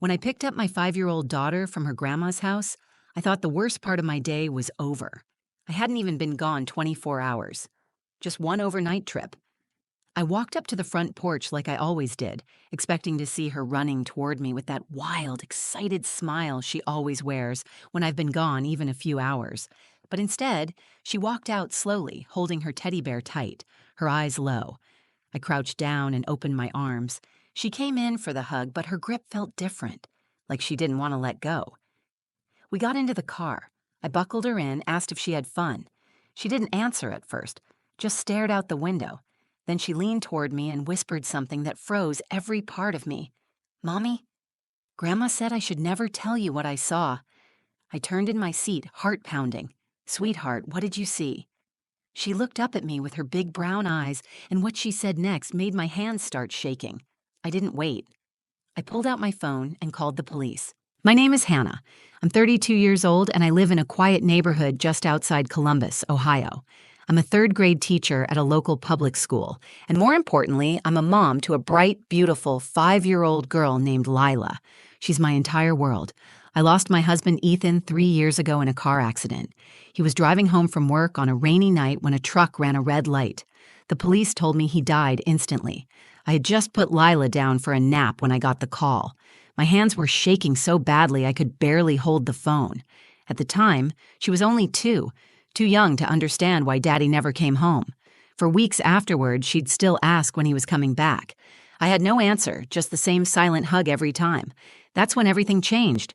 When I picked up my 5-year-old daughter from her grandma's house, I thought the worst part of my day was over. I hadn't even been gone 24 hours. Just one overnight trip. I walked up to the front porch like I always did, expecting to see her running toward me with that wild, excited smile she always wears when I've been gone even a few hours. But instead, she walked out slowly, holding her teddy bear tight, her eyes low. I crouched down and opened my arms. She came in for the hug, but her grip felt different, like she didn't want to let go. We got into the car. I buckled her in, asked if she had fun. She didn't answer at first, just stared out the window. Then she leaned toward me and whispered something that froze every part of me. "Mommy, Grandma said I should never tell you what I saw." I turned in my seat, heart pounding. "Sweetheart, what did you see?" She looked up at me with her big brown eyes, and what she said next made my hands start shaking. I didn't wait. I pulled out my phone and called the police. My name is Hannah. I'm 32 years old, and I live in a quiet neighborhood just outside Columbus, Ohio. I'm a third-grade teacher at a local public school, and more importantly, I'm a mom to a bright, beautiful 5-year-old girl named Lila. She's my entire world. I lost my husband Ethan 3 years ago in a car accident. He was driving home from work on a rainy night when a truck ran a red light. The police told me he died instantly. I had just put Lila down for a nap when I got the call. My hands were shaking so badly I could barely hold the phone. At the time, she was only too young to understand why Daddy never came home. For weeks afterward, she'd still ask when he was coming back. I had no answer, just the same silent hug every time. That's when everything changed.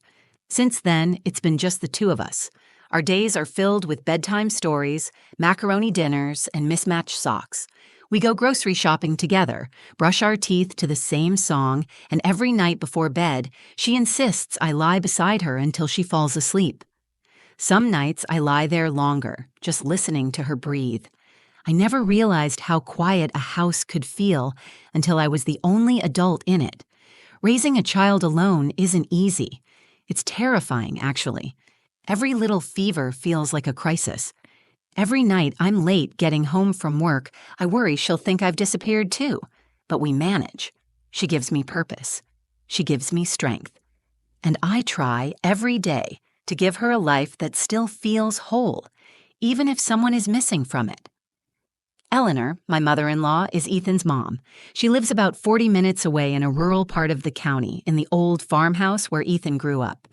Since then, it's been just the two of us. Our days are filled with bedtime stories, macaroni dinners, and mismatched socks. We go grocery shopping together, brush our teeth to the same song, and every night before bed, she insists I lie beside her until she falls asleep. Some nights I lie there longer, just listening to her breathe. I never realized how quiet a house could feel until I was the only adult in it. Raising a child alone isn't easy. It's terrifying, actually. Every little fever feels like a crisis. Every night I'm late getting home from work, I worry she'll think I've disappeared too. But we manage. She gives me purpose. She gives me strength. And I try every day to give her a life that still feels whole, even if someone is missing from it. Eleanor, my mother-in-law, is Ethan's mom. She lives about 40 minutes away in a rural part of the county, in the old farmhouse where Ethan grew up.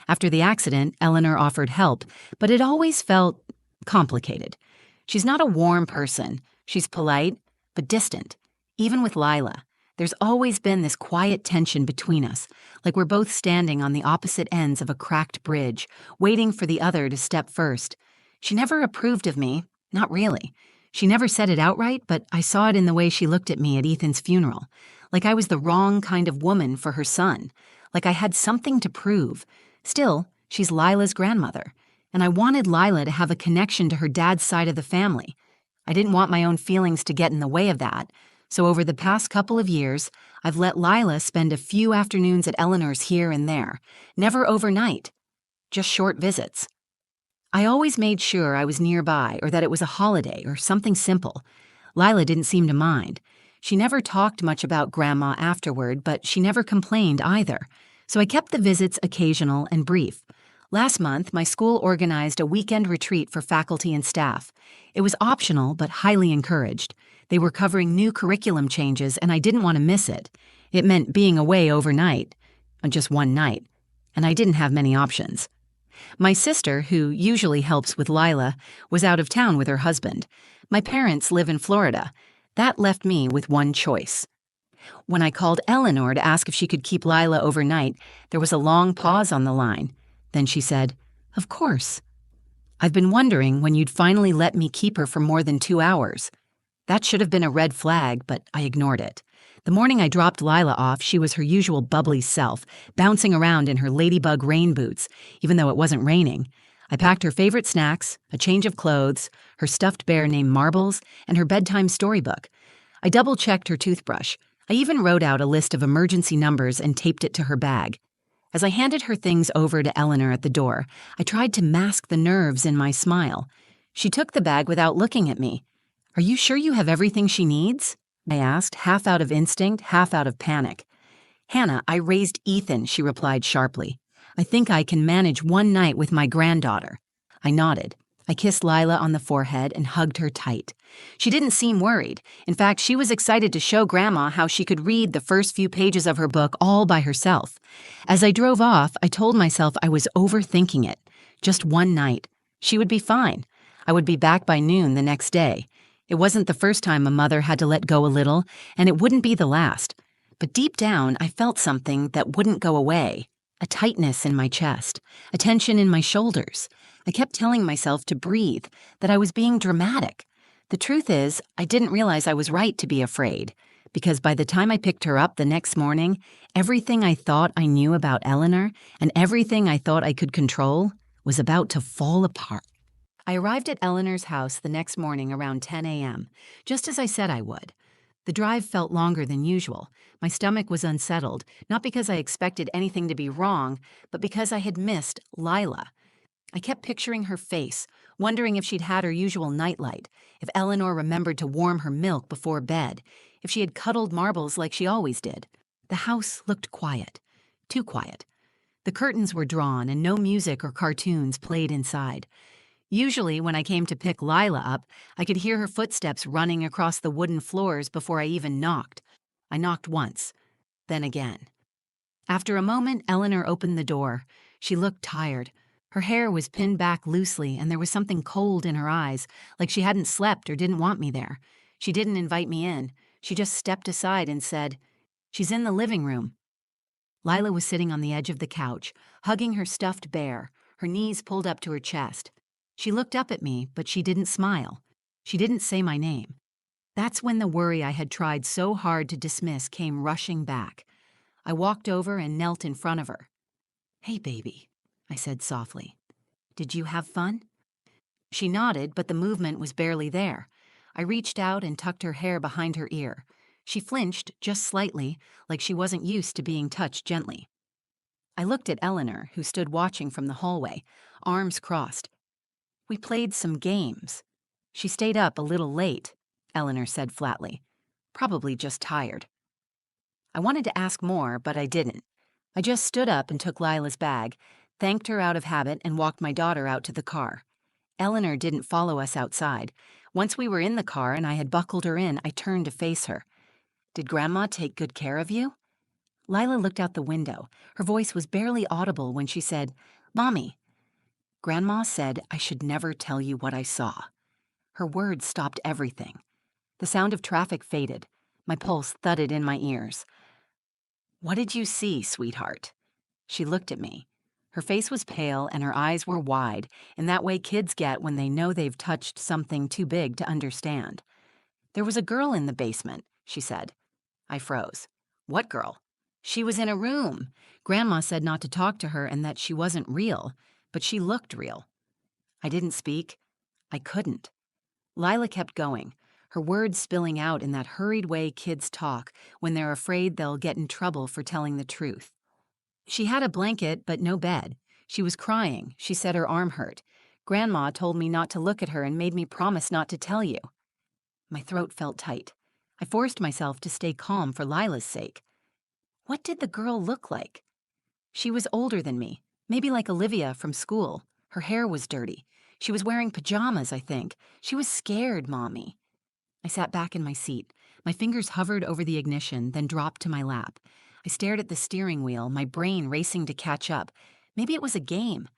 After the accident, Eleanor offered help, but it always felt complicated. She's not a warm person. She's polite, but distant. Even with Lila, there's always been this quiet tension between us, like we're both standing on the opposite ends of a cracked bridge, waiting for the other to step first. She never approved of me, not really. She never said it outright, but I saw it in the way she looked at me at Ethan's funeral, like I was the wrong kind of woman for her son, like I had something to prove. Still, she's Lila's grandmother, and I wanted Lila to have a connection to her dad's side of the family. I didn't want my own feelings to get in the way of that, so over the past couple of years, I've let Lila spend a few afternoons at Eleanor's here and there, never overnight, just short visits. I always made sure I was nearby or that it was a holiday or something simple. Lila didn't seem to mind. She never talked much about Grandma afterward, but she never complained either. So I kept the visits occasional and brief. Last month, my school organized a weekend retreat for faculty and staff. It was optional but highly encouraged. They were covering new curriculum changes and I didn't want to miss it. It meant being away overnight, just one night, and I didn't have many options. My sister, who usually helps with Lila, was out of town with her husband. My parents live in Florida. That left me with one choice. When I called Eleanor to ask if she could keep Lila overnight, there was a long pause on the line. Then she said, "Of course. I've been wondering when you'd finally let me keep her for more than 2 hours." That should have been a red flag, but I ignored it. The morning I dropped Lila off, she was her usual bubbly self, bouncing around in her ladybug rain boots, even though it wasn't raining. I packed her favorite snacks, a change of clothes, her stuffed bear named Marbles, and her bedtime storybook. I double-checked her toothbrush. I even wrote out a list of emergency numbers and taped it to her bag. As I handed her things over to Eleanor at the door, I tried to mask the nerves in my smile. She took the bag without looking at me. "Are you sure you have everything she needs?" I asked, half out of instinct, half out of panic. "Hannah, I raised Ethan," she replied sharply. "I think I can manage one night with my granddaughter." I nodded. I kissed Lila on the forehead and hugged her tight. She didn't seem worried. In fact, she was excited to show Grandma how she could read the first few pages of her book all by herself. As I drove off, I told myself I was overthinking it. Just one night. She would be fine. I would be back by noon the next day. It wasn't the first time a mother had to let go a little, and it wouldn't be the last. But deep down, I felt something that wouldn't go away. A tightness in my chest, a tension in my shoulders. I kept telling myself to breathe, that I was being dramatic. The truth is, I didn't realize I was right to be afraid, because by the time I picked her up the next morning, everything I thought I knew about Eleanor and everything I thought I could control was about to fall apart. I arrived at Eleanor's house the next morning around 10 a.m., just as I said I would. The drive felt longer than usual. My stomach was unsettled, not because I expected anything to be wrong, but because I had missed Lila. I kept picturing her face, wondering if she'd had her usual nightlight, if Eleanor remembered to warm her milk before bed, if she had cuddled Marbles like she always did. The house looked quiet. Too quiet. The curtains were drawn and no music or cartoons played inside. Usually, when I came to pick Lila up, I could hear her footsteps running across the wooden floors before I even knocked. I knocked once, then again. After a moment, Eleanor opened the door. She looked tired. Her hair was pinned back loosely, and there was something cold in her eyes, like she hadn't slept or didn't want me there. She didn't invite me in. She just stepped aside and said, "She's in the living room." Lila was sitting on the edge of the couch, hugging her stuffed bear, her knees pulled up to her chest. She looked up at me, but she didn't smile. She didn't say my name. That's when the worry I had tried so hard to dismiss came rushing back. I walked over and knelt in front of her. "Hey, baby," I said softly. "Did you have fun?" She nodded, but the movement was barely there. I reached out and tucked her hair behind her ear. She flinched just slightly, like she wasn't used to being touched gently. I looked at Eleanor, who stood watching from the hallway, arms crossed. "We played some games. She stayed up a little late," Eleanor said flatly. "Probably just tired." I wanted to ask more, but I didn't. I just stood up and took Lila's bag, thanked her out of habit, and walked my daughter out to the car. Eleanor didn't follow us outside. Once we were in the car and I had buckled her in, I turned to face her. "Did Grandma take good care of you?" Lila looked out the window. Her voice was barely audible when she said, "Mommy." "Grandma said I should never tell you what I saw." Her words stopped everything. The sound of traffic faded. My pulse thudded in my ears. "What did you see, sweetheart?" She looked at me. Her face was pale and her eyes were wide, in that way kids get when they know they've touched something too big to understand. "There was a girl in the basement," she said. I froze. "What girl?" "She was in a room. Grandma said not to talk to her and that she wasn't real, but she looked real." I didn't speak. I couldn't. Lila kept going, her words spilling out in that hurried way kids talk when they're afraid they'll get in trouble for telling the truth. "She had a blanket, but no bed. She was crying. She said her arm hurt. Grandma told me not to look at her and made me promise not to tell you." My throat felt tight. I forced myself to stay calm for Lila's sake. "What did the girl look like?" "She was older than me, maybe like Olivia from school. Her hair was dirty. She was wearing pajamas, I think. She was scared, Mommy." I sat back in my seat. My fingers hovered over the ignition, then dropped to my lap. I stared at the steering wheel, my brain racing to catch up. Maybe it was a game.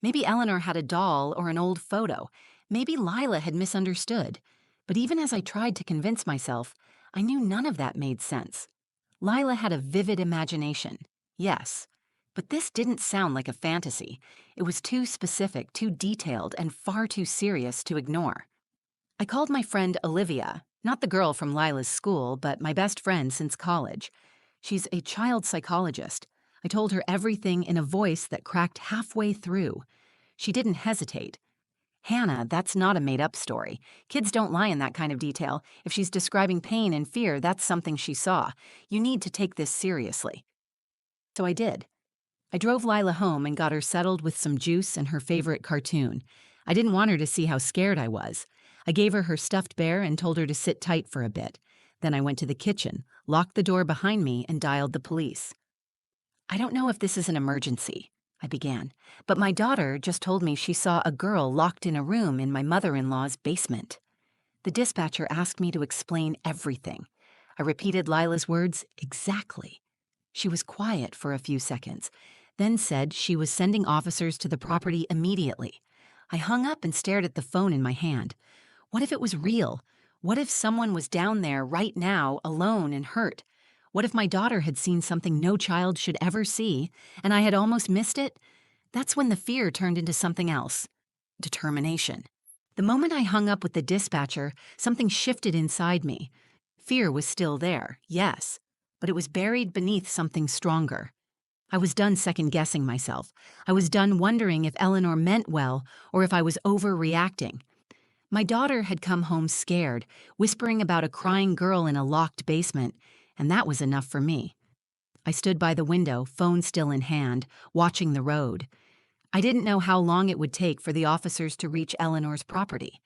Maybe Eleanor had a doll or an old photo. Maybe Lila had misunderstood. But even as I tried to convince myself, I knew none of that made sense. Lila had a vivid imagination, yes. But this didn't sound like a fantasy. It was too specific, too detailed, and far too serious to ignore. I called my friend Olivia, not the girl from Lila's school, but my best friend since college. She's a child psychologist. I told her everything in a voice that cracked halfway through. She didn't hesitate. "Hannah, that's not a made-up story. Kids don't lie in that kind of detail. If she's describing pain and fear, that's something she saw. You need to take this seriously." So I did. I drove Lila home and got her settled with some juice and her favorite cartoon. I didn't want her to see how scared I was. I gave her her stuffed bear and told her to sit tight for a bit. Then I went to the kitchen, locked the door behind me, and dialed the police. I don't know if this is an emergency, I began, but my daughter just told me she saw a girl locked in a room in my mother-in-law's basement. The dispatcher asked me to explain everything. I repeated Lila's words exactly. She was quiet for a few seconds, then said she was sending officers to the property immediately. I hung up and stared at the phone in my hand. What if it was real? What if someone was down there right now, alone and hurt? What if my daughter had seen something no child should ever see, and I had almost missed it? That's when the fear turned into something else. Determination. The moment I hung up with the dispatcher, something shifted inside me. Fear was still there, yes, but it was buried beneath something stronger. I was done second-guessing myself. I was done wondering if Eleanor meant well or if I was overreacting. My daughter had come home scared, whispering about a crying girl in a locked basement, and that was enough for me. I stood by the window, phone still in hand, watching the road. I didn't know how long it would take for the officers to reach Eleanor's property.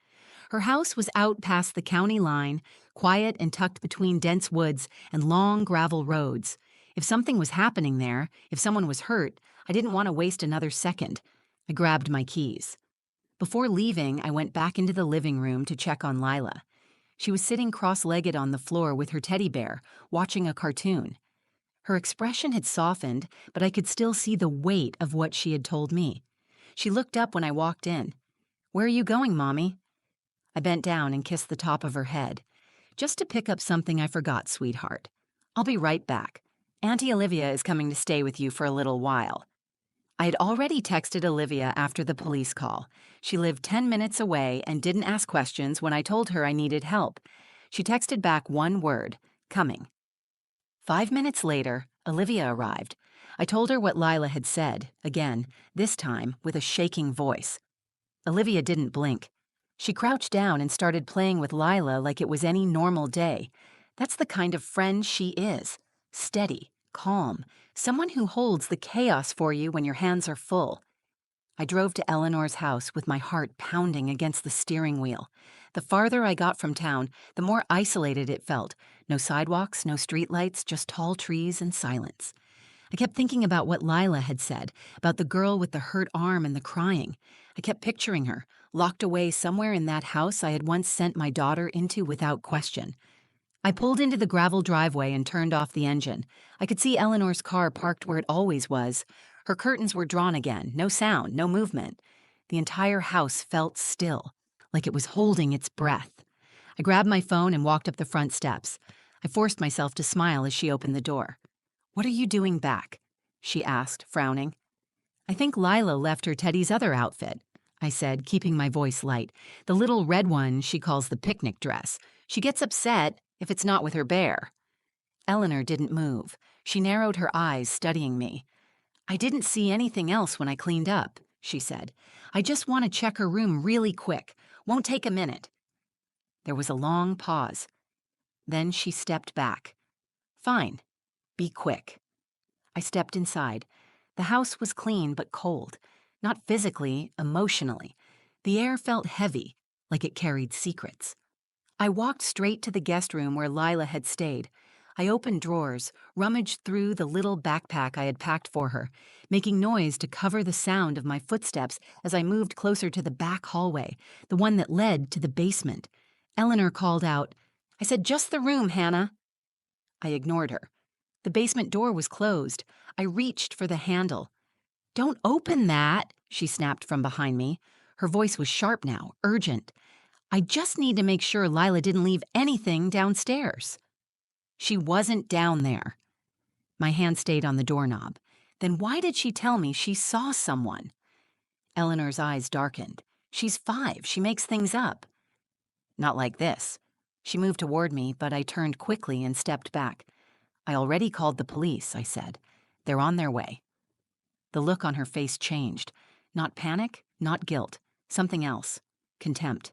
Her house was out past the county line, quiet and tucked between dense woods and long gravel roads. If something was happening there, if someone was hurt, I didn't want to waste another second. I grabbed my keys. Before leaving, I went back into the living room to check on Lila. She was sitting cross-legged on the floor with her teddy bear, watching a cartoon. Her expression had softened, but I could still see the weight of what she had told me. She looked up when I walked in. "Where are you going, Mommy?" I bent down and kissed the top of her head. "Just to pick up something I forgot, sweetheart. I'll be right back. Auntie Olivia is coming to stay with you for a little while." I had already texted Olivia after the police call. She lived 10 minutes away and didn't ask questions when I told her I needed help. She texted back one word: coming. 5 minutes later, Olivia arrived. I told her what Lila had said, again, this time with a shaking voice. Olivia didn't blink. She crouched down and started playing with Lila like it was any normal day. That's the kind of friend she is. Steady, calm, someone who holds the chaos for you when your hands are full. I drove to Eleanor's house with my heart pounding against the steering wheel. The farther I got from town, the more isolated it felt. No sidewalks, no streetlights, just tall trees and silence. I kept thinking about what Lila had said, about the girl with the hurt arm and the crying. I kept picturing her, locked away somewhere in that house I had once sent my daughter into without question. I pulled into the gravel driveway and turned off the engine. I could see Eleanor's car parked where it always was. Her curtains were drawn again, no sound, no movement. The entire house felt still, like it was holding its breath. I grabbed my phone and walked up the front steps. I forced myself to smile as she opened the door. "What are you doing back?" she asked, frowning. "I think Lila left her Teddy's other outfit," I said, keeping my voice light. "The little red one she calls the picnic dress. She gets upset if it's not with her bear." Eleanor didn't move. She narrowed her eyes, studying me. "I didn't see anything else when I cleaned up," she said. "I just want to check her room really quick. Won't take a minute." There was a long pause. Then she stepped back. "Fine. Be quick." I stepped inside. The house was clean but cold. Not physically, emotionally. The air felt heavy, like it carried secrets. I walked straight to the guest room where Lila had stayed. I opened drawers, rummaged through the little backpack I had packed for her, making noise to cover the sound of my footsteps as I moved closer to the back hallway, the one that led to the basement. Eleanor called out, "I said just the room, Hannah." I ignored her. The basement door was closed. I reached for the handle. "Don't open that," she snapped from behind me. Her voice was sharp now, urgent. "I just need to make sure Lila didn't leave anything downstairs." She wasn't down there. My hand stayed on the doorknob. Then why did she tell me she saw someone? Eleanor's eyes darkened. "She's 5. She makes things up." "Not like this." She moved toward me, but I turned quickly and stepped back. "I already called the police," I said. "They're on their way." The look on her face changed. Not panic, not guilt. Something else. Contempt.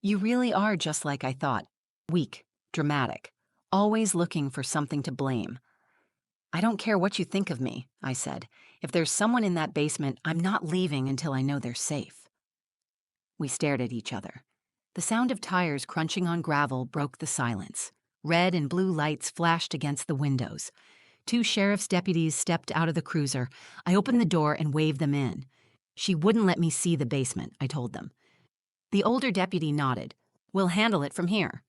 "You really are just like I thought. Weak, dramatic, always looking for something to blame." "I don't care what you think of me," I said. "If there's someone in that basement, I'm not leaving until I know they're safe." We stared at each other. The sound of tires crunching on gravel broke the silence. Red and blue lights flashed against the windows. Two sheriff's deputies stepped out of the cruiser. I opened the door and waved them in. She wouldn't let me see the basement, I told them. The older deputy nodded. We'll handle it from here.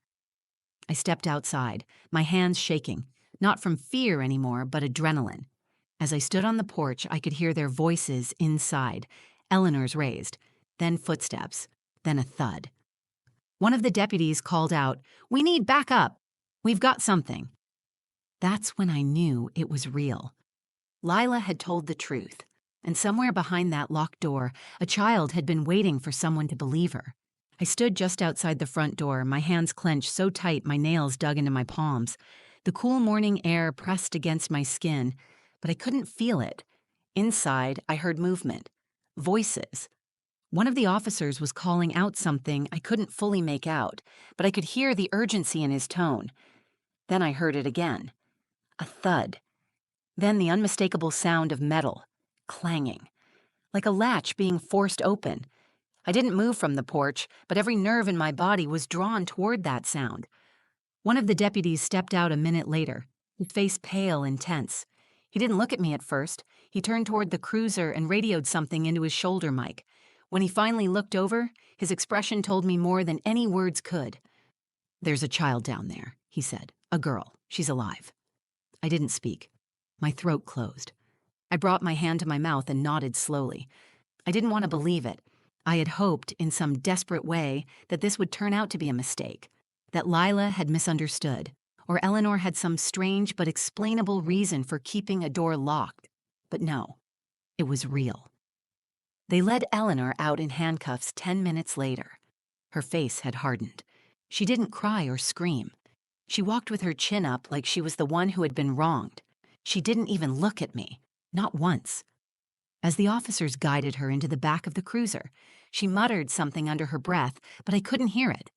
I stepped outside, my hands shaking, not from fear anymore, but adrenaline. As I stood on the porch, I could hear their voices inside, Eleanor's raised, then footsteps, then a thud. One of the deputies called out, "We need backup. We've got something." That's when I knew it was real. Lila had told the truth, and somewhere behind that locked door, a child had been waiting for someone to believe her. I stood just outside the front door, my hands clenched so tight my nails dug into my palms. The cool morning air pressed against my skin, but I couldn't feel it. Inside, I heard movement. Voices. One of the officers was calling out something I couldn't fully make out, but I could hear the urgency in his tone. Then I heard it again. A thud. Then the unmistakable sound of metal, clanging, like a latch being forced open. I didn't move from the porch, but every nerve in my body was drawn toward that sound. One of the deputies stepped out a minute later, his face pale and tense. He didn't look at me at first. He turned toward the cruiser and radioed something into his shoulder mic. When he finally looked over, his expression told me more than any words could. "There's a child down there," he said. "A girl. She's alive." I didn't speak. My throat closed. I brought my hand to my mouth and nodded slowly. I didn't want to believe it. I had hoped, in some desperate way, that this would turn out to be a mistake, that Lila had misunderstood, or Eleanor had some strange but explainable reason for keeping a door locked. But no, it was real. They led Eleanor out in handcuffs 10 minutes later. Her face had hardened. She didn't cry or scream. She walked with her chin up like she was the one who had been wronged. She didn't even look at me, not once. As the officers guided her into the back of the cruiser, she muttered something under her breath, but I couldn't hear it.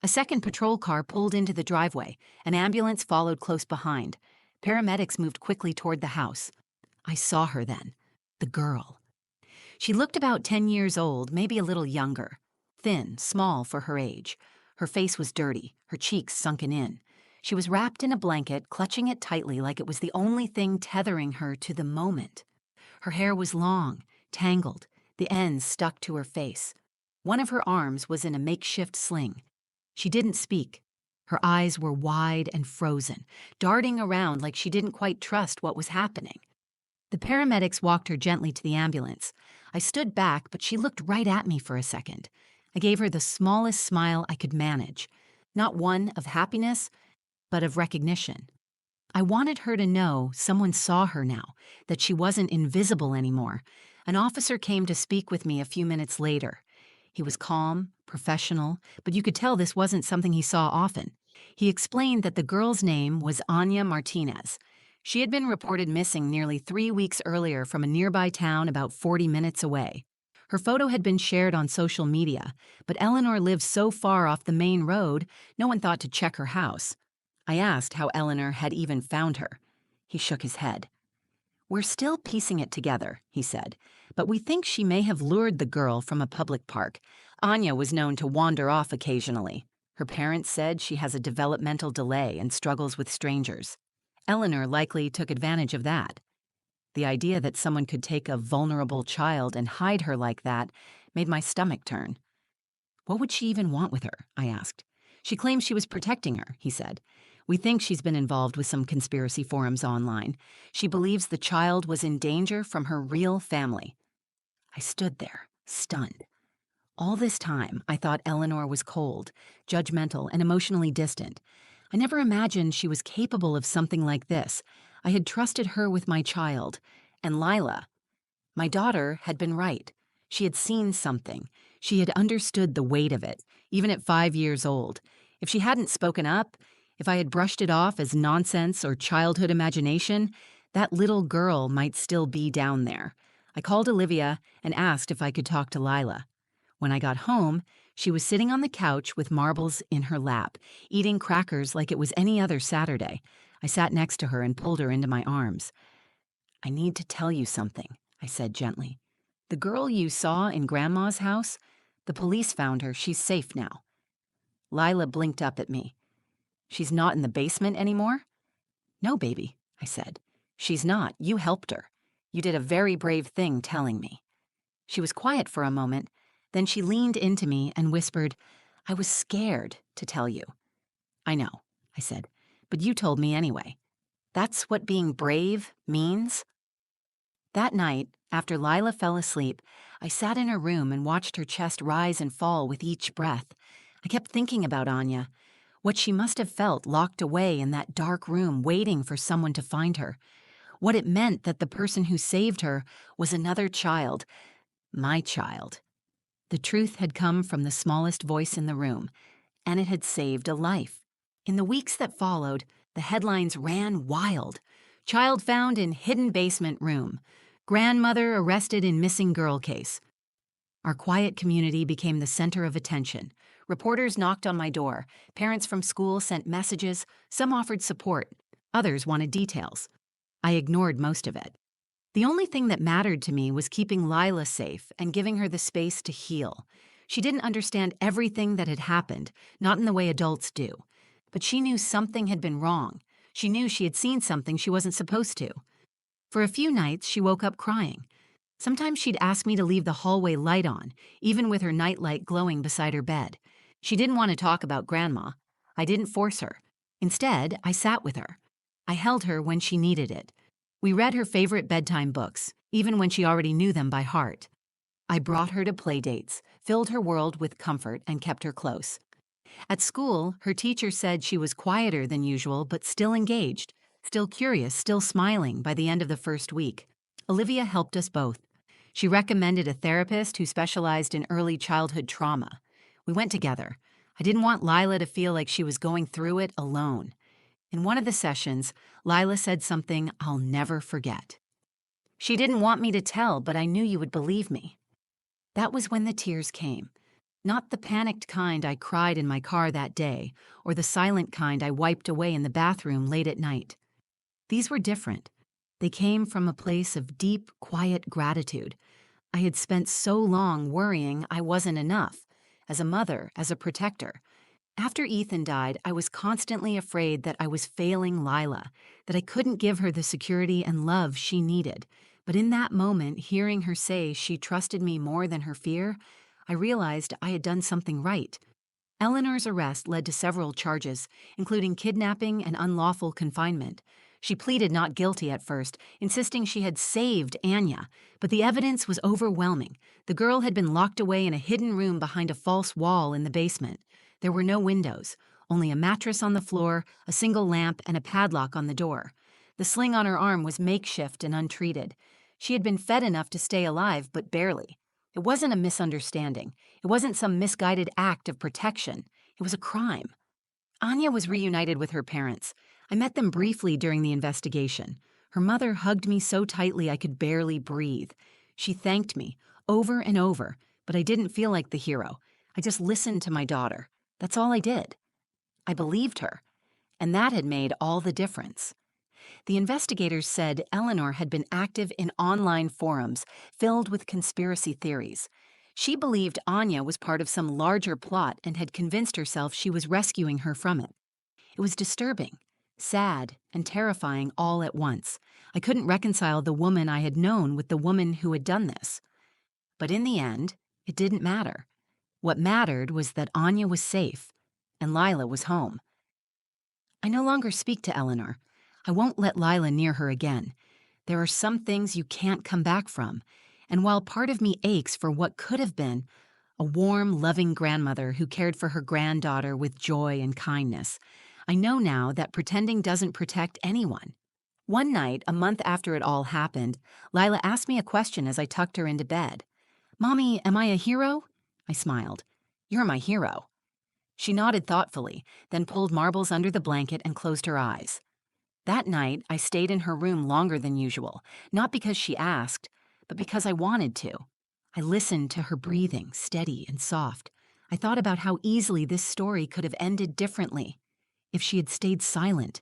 A second patrol car pulled into the driveway. An ambulance followed close behind. Paramedics moved quickly toward the house. I saw her then, the girl. She looked about 10 years old, maybe a little younger. Thin, small for her age. Her face was dirty, her cheeks sunken in. She was wrapped in a blanket, clutching it tightly like it was the only thing tethering her to the moment. Her hair was long, tangled, the ends stuck to her face. One of her arms was in a makeshift sling. She didn't speak. Her eyes were wide and frozen, darting around like she didn't quite trust what was happening. The paramedics walked her gently to the ambulance. I stood back, but she looked right at me for a second. I gave her the smallest smile I could manage, not one of happiness, but of recognition. I wanted her to know someone saw her now, that she wasn't invisible anymore. An officer came to speak with me a few minutes later. He was calm, professional, but you could tell this wasn't something he saw often. He explained that the girl's name was Anya Martinez. She had been reported missing nearly 3 weeks earlier from a nearby town about 40 minutes away. Her photo had been shared on social media, but Eleanor lived so far off the main road, no one thought to check her house. I asked how Eleanor had even found her. He shook his head. "We're still piecing it together," he said, "but we think she may have lured the girl from a public park. Anya was known to wander off occasionally. Her parents said she has a developmental delay and struggles with strangers. Eleanor likely took advantage of that. The idea that someone could take a vulnerable child and hide her like that made my stomach turn." "What would she even want with her?" I asked. "She claims she was protecting her," he said. "We think she's been involved with some conspiracy forums online. She believes the child was in danger from her real family." I stood there, stunned. All this time, I thought Eleanor was cold, judgmental, and emotionally distant. I never imagined she was capable of something like this. I had trusted her with my child. And Lila, my daughter, had been right. She had seen something. She had understood the weight of it, even at 5 years old. If she hadn't spoken up, if I had brushed it off as nonsense or childhood imagination, that little girl might still be down there. I called Olivia and asked if I could talk to Lila. When I got home, she was sitting on the couch with marbles in her lap, eating crackers like it was any other Saturday. I sat next to her and pulled her into my arms. "I need to tell you something," I said gently. "The girl you saw in Grandma's house, the police found her. She's safe now." Lila blinked up at me. "She's not in the basement anymore?" "No, baby," I said. She's not. You helped her. You did a very brave thing telling me. She was quiet for a moment, then she leaned into me and whispered, I was scared to tell you. I know, I said, but you told me anyway. That's what being brave means? That night, after Lila fell asleep, I sat in her room and watched her chest rise and fall with each breath. I kept thinking about Anya, what she must have felt locked away in that dark room waiting for someone to find her, what it meant that the person who saved her was another child, my child. The truth had come from the smallest voice in the room, and it had saved a life. In the weeks that followed, the headlines ran wild. Child found in hidden basement room. Grandmother arrested in missing girl case. Our quiet community became the center of attention. Reporters knocked on my door. Parents from school sent messages. Some offered support. Others wanted details. I ignored most of it. The only thing that mattered to me was keeping Lila safe and giving her the space to heal. She didn't understand everything that had happened, not in the way adults do. But she knew something had been wrong. She knew she had seen something she wasn't supposed to. For a few nights, she woke up crying. Sometimes she'd ask me to leave the hallway light on, even with her nightlight glowing beside her bed. She didn't want to talk about Grandma. I didn't force her. Instead, I sat with her. I held her when she needed it. We read her favorite bedtime books, even when she already knew them by heart. I brought her to play dates, filled her world with comfort, and kept her close. At school, her teacher said she was quieter than usual, but still engaged, still curious, still smiling by the end of the first week. Olivia helped us both. She recommended a therapist who specialized in early childhood trauma. We went together. I didn't want Lila to feel like she was going through it alone. In one of the sessions, Lila said something I'll never forget. She didn't want me to tell, but I knew you would believe me. That was when the tears came. Not the panicked kind I cried in my car that day, or the silent kind I wiped away in the bathroom late at night. These were different. They came from a place of deep, quiet gratitude. I had spent so long worrying I wasn't enough, as a mother, as a protector. After Ethan died, I was constantly afraid that I was failing Lila, that I couldn't give her the security and love she needed. But in that moment, hearing her say she trusted me more than her fear, I realized I had done something right. Eleanor's arrest led to several charges, including kidnapping and unlawful confinement. She pleaded not guilty at first, insisting she had saved Anya, but the evidence was overwhelming. The girl had been locked away in a hidden room behind a false wall in the basement. There were no windows, only a mattress on the floor, a single lamp, and a padlock on the door. The sling on her arm was makeshift and untreated. She had been fed enough to stay alive, but barely. It wasn't a misunderstanding. It wasn't some misguided act of protection. It was a crime. Anya was reunited with her parents. I met them briefly during the investigation. Her mother hugged me so tightly I could barely breathe. She thanked me, over and over, but I didn't feel like the hero. I just listened to my daughter. That's all I did. I believed her, and that had made all the difference. The investigators said Eleanor had been active in online forums filled with conspiracy theories. She believed Anya was part of some larger plot and had convinced herself she was rescuing her from it. It was disturbing, sad, and terrifying all at once. I couldn't reconcile the woman I had known with the woman who had done this. But in the end, it didn't matter. What mattered was that Anya was safe, and Lila was home. I no longer speak to Eleanor. I won't let Lila near her again. There are some things you can't come back from, and while part of me aches for what could have been, a warm, loving grandmother who cared for her granddaughter with joy and kindness, I know now that pretending doesn't protect anyone. One night, a month after it all happened, Lila asked me a question as I tucked her into bed. "Mommy, am I a hero?" I smiled. "You're my hero." She nodded thoughtfully, then pulled marbles under the blanket and closed her eyes. That night, I stayed in her room longer than usual, not because she asked, but because I wanted to. I listened to her breathing, steady and soft. I thought about how easily this story could have ended differently. If she had stayed silent,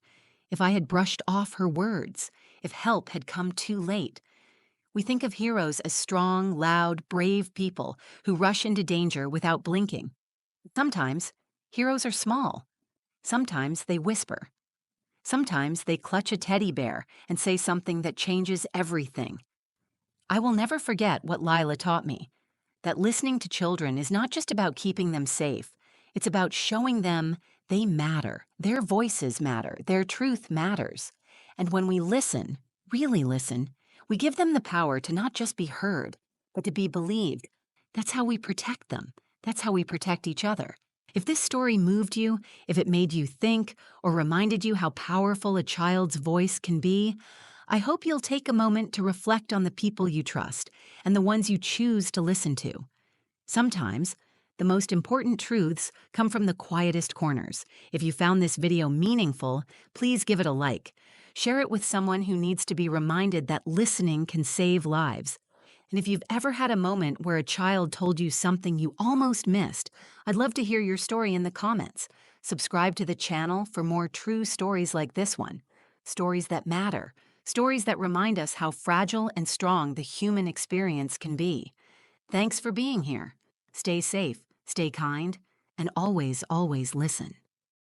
if I had brushed off her words, if help had come too late. We think of heroes as strong, loud, brave people who rush into danger without blinking. Sometimes, heroes are small. Sometimes they whisper. Sometimes they clutch a teddy bear and say something that changes everything. I will never forget what Lila taught me, that listening to children is not just about keeping them safe, it's about showing them they matter, their voices matter, their truth matters. And when we listen, really listen, we give them the power to not just be heard, but to be believed. That's how we protect them. That's how we protect each other. If this story moved you, if it made you think, or reminded you how powerful a child's voice can be, I hope you'll take a moment to reflect on the people you trust and the ones you choose to listen to. Sometimes, the most important truths come from the quietest corners. If you found this video meaningful, please give it a like. Share it with someone who needs to be reminded that listening can save lives. And if you've ever had a moment where a child told you something you almost missed, I'd love to hear your story in the comments. Subscribe to the channel for more true stories like this one. Stories that matter. Stories that remind us how fragile and strong the human experience can be. Thanks for being here. Stay safe, stay kind, and always, always listen.